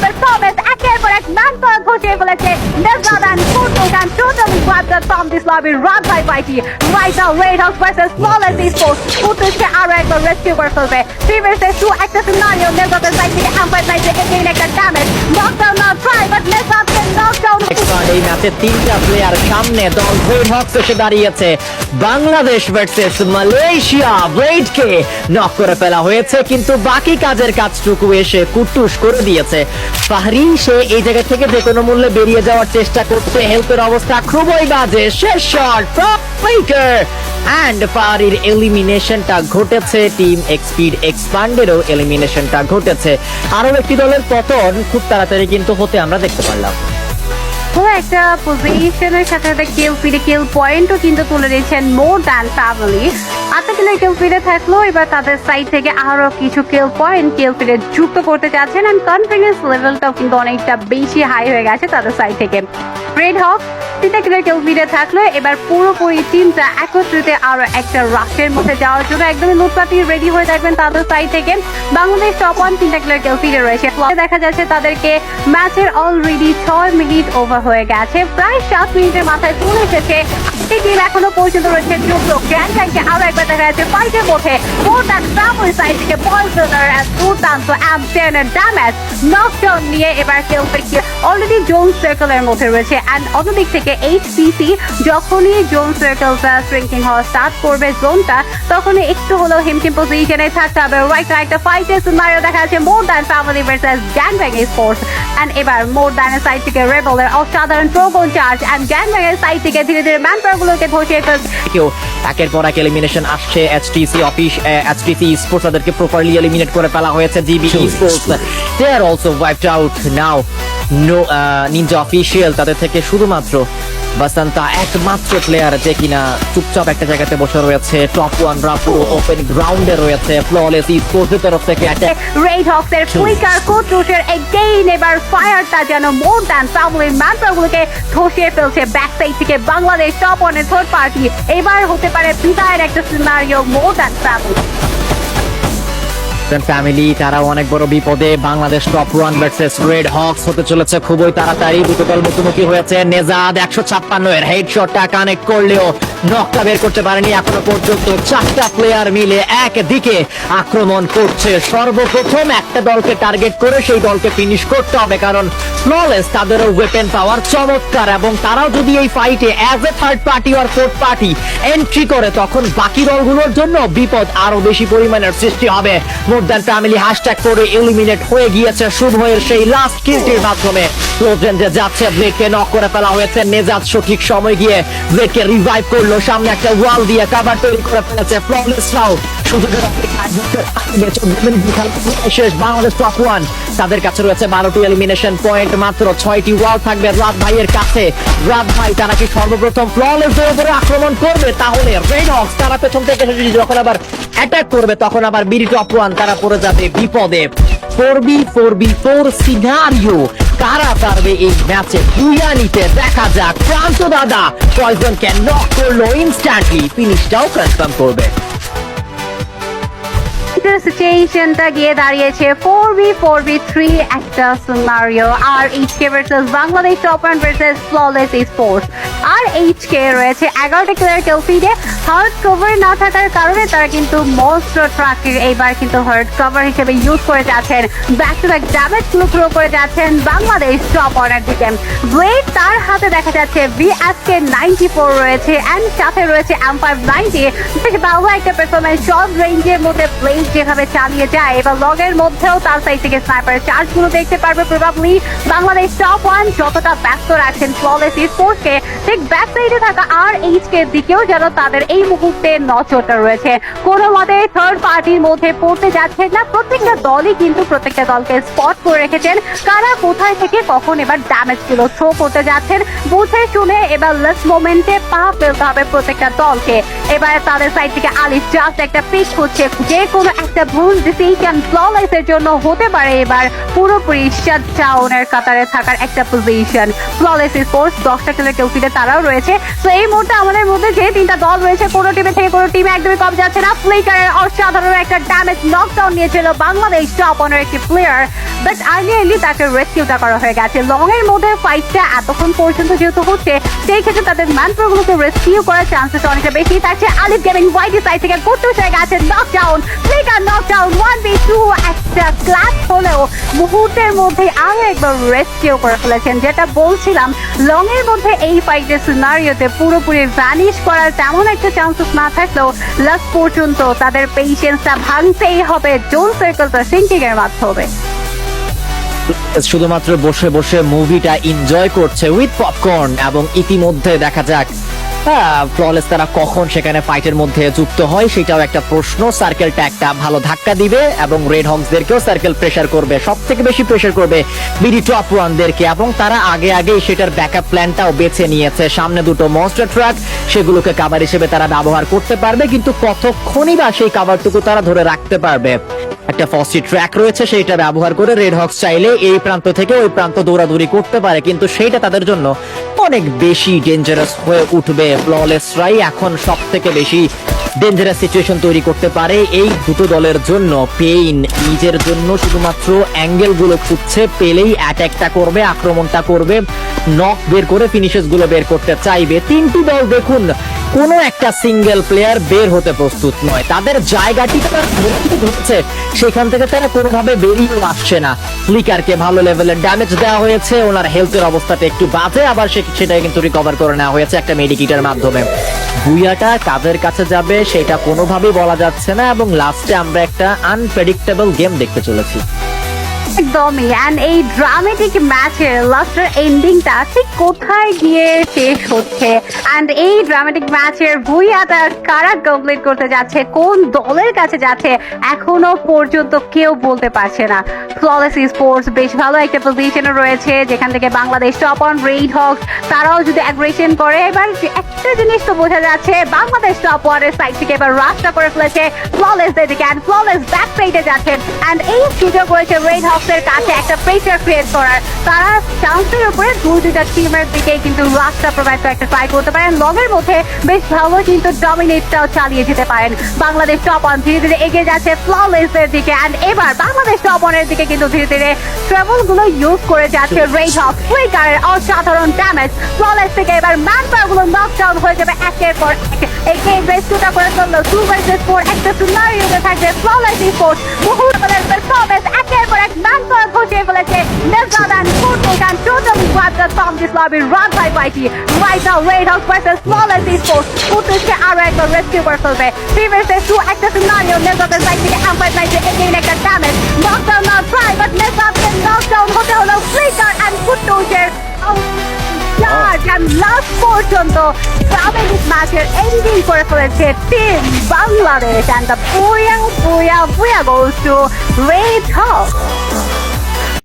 performance একের পর এক ম্যান পাওয়ার ঘটিয়ে ফেলেছে Nejad and Kutus and totally wiped out from this lobby run by Mighty. Right now Red Hawks versus Flawless Esports. Kutusকে আরো একবার rescue করে ফেলবে 3 vs 2 একটা সিনারিও নেজাদের সাইড থেকে Empire Knight থেকে গেইন একটা ড্যামেজ নকডাউন না ট্রাই বাট নেজাদকে নকডাউন এই ম্যাচে তিনটা প্লেয়ার সামনে দল রেড হক্স এসে দাঁড়িয়েছে বাংলাদেশ ভার্সেস মালয়েশিয়া ব্লেডকে নক করে ফেলা হয়েছে কিন্তু বাকি কাজের কাজটুকু এসে কুটুস করে দিয়েছে ফাহরি সে এই জায়গা থেকে যে কোনো মূল্যে বেরিয়ে যাওয়ার চেষ্টা করছে হেলথের অবস্থা খুবই বাজে শেষ শট ফ্রম ফেকার এন্ড ফাহরির এলিমিনেশনটা ঘটেছে টিম এক্সপিড এক্সপান্ডেরও এলিমিনেশনটা ঘটেছে আরো একটি দলের পতন খুব তাড়াতাড়ি কিন্তু হতে আমরা দেখতে পারলাম পুরো একটা পজিশনের সাথে সাথে কিল পয়েন্টও কিন্তু তুলে দিয়েছেন মোর দ্যান ফ্যামিলি আটটা কিলের কিল ফিরে থাকলো এবার তাদের সাইড থেকে আরো কিছু কিল ফিরে যুক্ত করতে চাচ্ছেন এন্ড কনফিডেন্স লেভেলটাও কিন্তু অনেকটা বেশি হাই হয়ে গেছে তাদের সাইড থেকে রেড হক তিনটা কিলের কিল ফিরে থাকলো এবার পুরোপুরি টিমটা একত্রিত আরো একটা রাশের মধ্যে যাওয়ার জন্য একদমই লুটপাটি রেডি হয়ে থাকবেন তাদের সাইড থেকে বাংলাদেশ টপ 1 তিনটা কিলের কিল ফিরে রয়েছে দেখা যাচ্ছে তাদেরকে ম্যাচের অলরেডি 6 মিনিট ওভার হয়ে গেছে প্রায় 7 মিনিটের মাথায় চলে এসেছে টিম এখনো পর্যন্ত রয়েছে যুক্ত গ্র্যান্ড ব্যাংকে আরো একবার দেখা যাচ্ছে ফাইটের মধ্যে মোর দ্যান ফ্যামিলি সাইড থেকে পয়জনার এন্ড দুর্দান্ত অ্যামটেনের ড্যামেজ নকডাউন নিয়ে এবার কিল ফিরে অলরেডি জোন সার্কেলের মধ্যে রয়েছে এন্ড অন্যদিক থেকে এইচপিসি যখনই জোন সার্কেলটা শ্রিঙ্কিং হওয়া স্টার্ট করবে জোনটা তখনই একটু হলেও হিমশিম পজিশনে থাকতে হবে রাইট একটা ফাইটের সিনারিও দেখা যাচ্ছে more than family versus gangbang sports and এবার মোর দ্যানের সাইড থেকে রেবেলের অসাধারণ ট্রোগন চার্জ এন্ড গ্যাংব্যাংয়ের সাইড থেকে ধীরে ধীরে ম্যান পাওয়ারগুলোকে ধসিয়ে ফেলছে কেউ একের পর এক এলিমিনেশন আসছে এইচটিসি স্পোর্টস তাদেরকে প্রপারলি এলিমিনেট করে ফেলা হয়েছে GB sports they are also wiped out now no ninja official তাদের থেকে শুধুমাত্র বাসান্তা একমাত্র প্লেয়ার যে কিনা চুপচাপ একটা জায়গাতে বসে রয়েছে টপ 1 রা পুরো ওপেন গ্রাউন্ডে রয়েছে ফ্ললেস স্পোর্টসের তরফ থেকে অ্যাটাক রেড হক্স এর ফ্লিকার কুটুসের এগেইন এবার ফায়ারটা যেন মোর দ্যান ফ্যামিলি ম্যানগুলোকে ধসিয়ে ফেলছে ব্যাক সাইড থেকে বাংলাদেশ টপ 1 এর থার্ড পার্টি এবার হতে পারে বিদায়ের একটা সিনারিও মোর দ্যান ফ্যামিলি তারা অনেক বড় বিপদে Bangladesh top 1 versus red Hawks হতে চলেছে খুবই তাড়াতাড়ি দুটো দল মুখোমুখি হয়েছে নেজাদ 156 এর হেডশটটা কানেক্ট করলেও নকটা বের করতে পারেনি এখনো পর্যন্ত চারটা প্লেয়ার মিলে একদিকে আক্রমণ করছে সর্বপ্রথম একটা দলকে টার্গেট করে সেই দলকে ফিনিশ করতে হবে কারণ ফ্ললেস তাদেরও ওয়েপেন পাওয়ার চমৎকার এবং তারাও যদি এই ফাইটে অ্যাজ এ থার্ড পার্টি আর ফোর্থ পার্টি এন্ট্রি করে তখন বাকি দলগুলোর জন্য বিপদ আরো বেশি পরিমাণের সৃষ্টি হবে মোর দ্যান ফ্যামিলি হ্যাশট্যাগ করে এলিমিনেট হয়ে গিয়েছে শুভয়ের সেই লাস্ট কিলটির মাধ্যমে ক্লোজেন যে যাচ্ছে ব্লেডকে নক করে ফেলা হয়েছে নেজাদ সঠিক সময় গিয়ে ব্লেডকে রিভাইভ করলো সামনে একটা ওয়াল দিয়ে কভার তৈরি করে ফেলেছে ফ্ললেসরাও শেষ বাংলাদেশ টপ 1 তাদের কাছে রয়েছে 12টি এলিমিনেশন পয়েন্ট মাত্র 6টি ওয়াল থাকবে রাত ভাইয়ের কাছে রাত ভাই তারা কি সর্বপ্রথম ফ্ললেসের উপরে আক্রমণ করবে তাহলে রেড হক্স তারা পেছন থেকে যখন আবার অ্যাটাক করবে তখন আবার বিডি টপ 1 তারা পড়ে যাবে বিপদে 4v4 সিনারিও কারা পারবে এই ম্যাচে নিতে দেখা যাক প্রান্ত দাদা পয়জনকে নক করলো ইনস্ট্যান্টলি ফিনিশটাও কনফার্ম করবে সিচুয়েশনটা গিয়ে দাঁড়িয়েছে 4v3 একটা সিনারিও আর HK versus Bangladesh top 1 versus flawless sports আর এইচকে রয়েছে 11টা কিলার কিল ফিডে হার্ড কভার না থাকার কারণে তারা কিন্তু মোস্ট ট্রাকে এইবার কিন্তু হার্ড কভার হিসেবে ইউজ করে যাচ্ছেন back to back damage throw করে যাচ্ছেন বাংলাদেশ টপ 1 এর দিকে ব্লেড তার হাতে দেখা যাচ্ছে ভিএসকে 94 রয়েছে এন্ড সাথে রয়েছে এম5 90 বেশ ভালো একটা পারফরম্যান্স শর্ট রেঞ্জের মধ্যে ব্লেড যেভাবে চালিয়ে যায় এবার লগের মধ্যেও তার সাইড থেকে স্নাইপারের চার্জগুলো দেখতে পারবে প্রবাবলি বাংলাদেশ টপ 1 যতটা ব্যস্ত রাখছেন ফ্ললেস স্পোর্টসকে ঠিক ব্যাক সাইডে থাকা আর এইচকে দিকেও যেন তাদের এই মুহূর্তে নজরটা রয়েছে কোনো মতে থার্ড পার্টির মধ্যে পড়তে যাচ্ছেন না প্রত্যেকটা দলই কিন্তু প্রত্যেকটা দলকে স্পট করে রেখেছেন কারা কোথায় থেকে কখন এবার ড্যামেজ গুলো থ্রো করতে যাচ্ছেন বুঝে শুনে এবার লাস্ট মোমেন্টে পা ফেলতে হবে প্রত্যেকটা দলকে এবার তাদের সাইড থেকে আলিফ জাস্ট একটা পিক হচ্ছে যে কোনো একটা ভুল ডিসিশন ফ্ললেস এর জন্য হতে পারে এবার পুরোপুরি শাটডাউনের কাতারে থাকার একটা পজিশন। ফ্ললেস স্পোর্টস 10টা কিলের কেউ ফিরে তারাও রয়েছে। তো এই মুহূর্তে আমাদের মধ্যে যে তিনটা দল রয়েছে কোনো টিমে থেকে কোনো টিমে একদমই কম যাচ্ছে না। ফ্লিকারের অসাধারণ একটা ড্যামেজ নকডাউন নিয়েছিল বাংলাদেশ টপ অনের একটি প্লেয়ার, বাট আর্লিয়ারলি তাকে রেস্কিউটা করা হয়ে গেছে। লং এর মধ্যে ফাইটটা এতক্ষণ পর্যন্ত যেহেতু হচ্ছে সেই ক্ষেত্রে তাদের ম্যানপ্রগুলোকে রেস্কিউ করার চান্সেস অনেকটা বেশি থাকছে। আলিফ গেমিং ওয়াইটি সাইড থেকে করতে হয়ে গেছে নকডাউন, ফ্লিকার নকডাউন 1v2 একটা ক্লাস হলেও মুহূর্তের মধ্যে আরো একবার রেস্কিউ করে ফেলেছেন। যেটা বলছিলাম লং এর মধ্যে এই ফাইটের সিনারিওতে পুরোপুরি ভ্যানিশ করার তেমন একটা চান্সেস না থাকলেও লাস্ট পর্যন্ত তাদের পেশেন্সটা ভাঙতেই হবে জোন সার্কেলটা সিঙ্কিং এর মাধ্যমে। শুধুমাত্র বসে বসে মুভিটা এনজয় করছে উইথ পপকর্ন, এবং ইতিমধ্যে দেখা যাক ফ্ললেস তারা কখন সেখানে ফাইটের মধ্যে যুক্ত হয় সেটাও একটা প্রশ্ন। সার্কেলটা একটা ভালো ধাক্কা দিবে এবং রেড হকসদেরকেও সার্কেল প্রেসার করবে, সব থেকে বেশি প্রেসার করবে বিডি টপ ওয়ানদেরকে, এবং তারা আগে আগেই সেটার ব্যাকআপ প্ল্যানটাও বেছে নিয়েছে। সামনে দুটো মনস্টার ট্রাক, সেগুলোকে কাভার হিসেবে তারা ব্যবহার করতে পারবে, কিন্তু কতক্ষণই বা সেই কাভারটুকু তারা ধরে রাখতে পারবে। একটা ফসি ট্র্যাক রয়েছে, সেইটা ব্যবহার করে রেড হকস চাইলে এই প্রান্ত থেকে ওই প্রান্ত দৌড়াদৌড়ি করতে পারে, কিন্তু সেইটা তাদের জন্য অনেক বেশি ডেঞ্জারাস হয়ে উঠবে। ফ্ললেসরাই এখন সব থেকে বেশি ডেঞ্জারাস সিচুয়েশন তৈরি করতে পারে এই দুটো দলের জন্য। পেইন নিজের জন্য শুধুমাত্র অ্যাঙ্গেল গুলো খুঁজছে, পেলেই অ্যাটাকটা করবে, আক্রমণটা করবে, নক বের করে ফিনিশেস গুলো বের করতে চাইবে। তিনটি দল দেখুন কোনো একটা সিঙ্গেল প্লেয়ার বের হতে প্রস্তুত নয়, তাদের জায়গাটি তারা ধরছে, সেখান থেকে তারা কোনোভাবে বেরিয়ে আসছে না। ফ্লিকারকে ভালো লেভেলের ড্যামেজ দেওয়া হয়েছে, ওনার হেলথের অবস্থাটা একটু বাজে, আবার সেটা কিন্তু রিকভার করে নেওয়া হয়েছে একটা মেডিকিটের মাধ্যমে। ভুইয়াটা কাদের কাছে যাবে সেটা কোনোভাবেই বলা যাচ্ছে না, এবং লাস্টে আমরা একটা আনপ্রেডিক্টেবল গেম দেখতে চলেছি। একদমই, অ্যান্ড এই ড্রামেটিক ম্যাচের লাস্টের এন্ডিংটা ঠিক কোথায় গিয়ে শেষ হচ্ছে, অ্যান্ড এই ড্রামেটিক ম্যাচের ভুইয়াটা কারা কমপ্লিট করতে যাচ্ছে, কোন দলের কাছে যাচ্ছে, এখনো পর্যন্ত কেউ বলতে পারছে না। ফ্ললেস স্পোর্টস বেশ ভালো একটা পজিশনে রয়েছে, যেখান থেকে Bangladesh top on red Hawks তারাও যদি অ্যাগ্রেশন করে, এবার একটা জিনিস তো বোঝা যাচ্ছে বাংলাদেশ টপ ওয়ানের সাইড থেকে এবার রাশটা করে ফেলেছে ফ্ললেসদের দিকে, অ্যান্ড ফ্ললেস ব্যাক পেইটে যাচ্ছেন, অ্যান্ড এই সুযোগ রয়েছে রেড হকস এর কাছে একটা প্রেসার ক্রিয়েট করার। তারা চান্সের উপরে দুইটা টিমের দিকে কিন্তু রাশটা প্রোভাইড করে একটা ট্রাই করতে পারেন। লগের মধ্যে বেশ ভালো কিন্তু ডমিনেটটাও চালিয়ে যেতে পারেন। বাংলাদেশ টপ অন ধীরে ধীরে এগিয়ে যাচ্ছে ফ্ললেসদের দিকে, অ্যান্ড এবার বাংলাদেশ টপ অনের দিকে কিন্তু ধীরে ধীরে ট্রাভেল গুলো ইউজ করে যাচ্ছে রেড হক। ফ্লিকারের অসাধারণ ড্যামেজ, ফ্ললেস থেকে এবার ম্যানপাওয়ার গুলো নকডাউন হয়ে যাবে একের পর এক। এই গেম রেস্টুটা করে চললো 2 ভার্সেস 4 একটা সিনারিওতে থাকবে ফ্ললেস স্পোর্টস মুহূর্তের পারফরম্যান্স একের পর এক ম্যানপাওয়ার ঘষিয়ে ফেলেছে। Nezad and Kurto can totally wipe the from this lobby run by YT. Right now Red Hawks versus Flawless Esports. Kurtoকে আরো একবার রেস্কিউ করে ফেলবে। 3 versus 2 একটা সিনারিও, নেজাদের সাইড থেকে এম্পায়ার নাইটে এগেইন একটা ড্যামেজ, নকডাউন না ট্রাই, বাট নেজাদকে নকডাউন হতে হলো ফ্লিকার অ্যান্ড কুট্টোসের লাস্ট পর্যন্ত ড্রামেটিক ম্যাচের এন্ডিং করে ফেলেছে team Bangladesh, and the Booyah goes to Red Hawks.